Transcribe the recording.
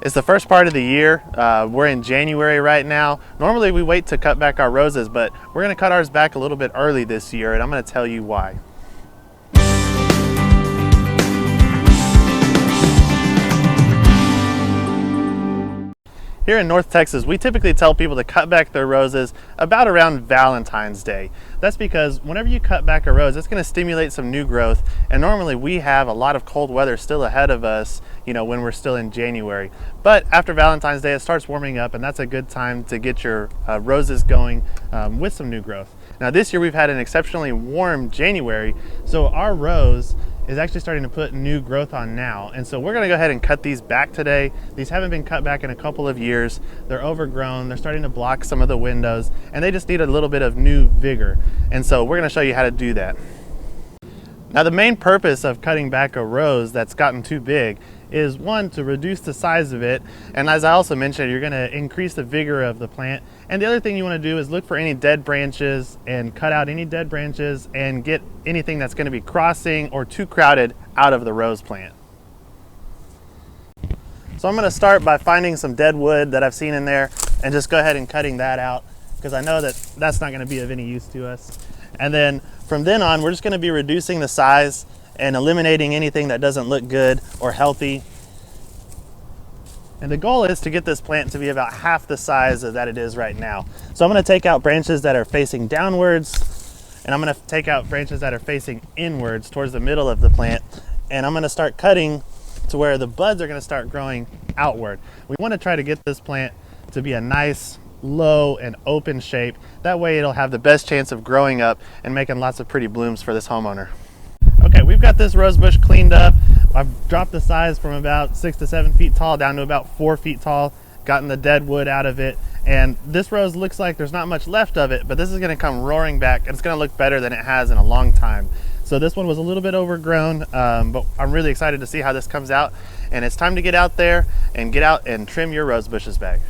It's the first part of the year. We're in January right now. Normally we wait to cut back our roses, but we're gonna cut ours back a little bit early this year, and I'm gonna tell you why. Here in North Texas, we typically tell people to cut back their roses about around Valentine's Day. That's because whenever you cut back a rose, it's going to stimulate some new growth. And normally we have a lot of cold weather still ahead of us, when we're still in January. But after Valentine's Day, it starts warming up, and that's a good time to get your roses going with some new growth. Now this year we've had an exceptionally warm January, so our rose is actually starting to put new growth on now. And so we're gonna go ahead and cut these back today. These haven't been cut back in a couple of years. They're overgrown, they're starting to block some of the windows, and they just need a little bit of new vigor. And so we're gonna show you how to do that. Now the main purpose of cutting back a rose that's gotten too big is, one, to reduce the size of it, and as I also mentioned, you're going to increase the vigor of the plant. And the other thing you want to do is look for any dead branches and cut out any dead branches and get anything that's going to be crossing or too crowded out of the rose plant. So I'm going to start by finding some dead wood that I've seen in there and just go ahead and cutting that out, because I know that that's not going to be of any use to us. And then from then on, we're just going to be reducing the size and eliminating anything that doesn't look good or healthy. And the goal is to get this plant to be about half the size that it is right now. So I'm going to take out branches that are facing downwards, and I'm going to take out branches that are facing inwards towards the middle of the plant, and I'm going to start cutting to where the buds are going to start growing outward. We want to try to get this plant to be a nice, low and open shape. That way it'll have the best chance of growing up and making lots of pretty blooms for this homeowner. Okay, we've got this rose bush cleaned up. I've dropped the size from about 6 to 7 feet tall down to about 4 feet tall, gotten the dead wood out of it, and this rose looks like there's not much left of it, but this is going to come roaring back, and it's going to look better than it has in a long time. So this one was a little bit overgrown, but I'm really excited to see how this comes out, and it's time to get out there and trim your rose bushes back.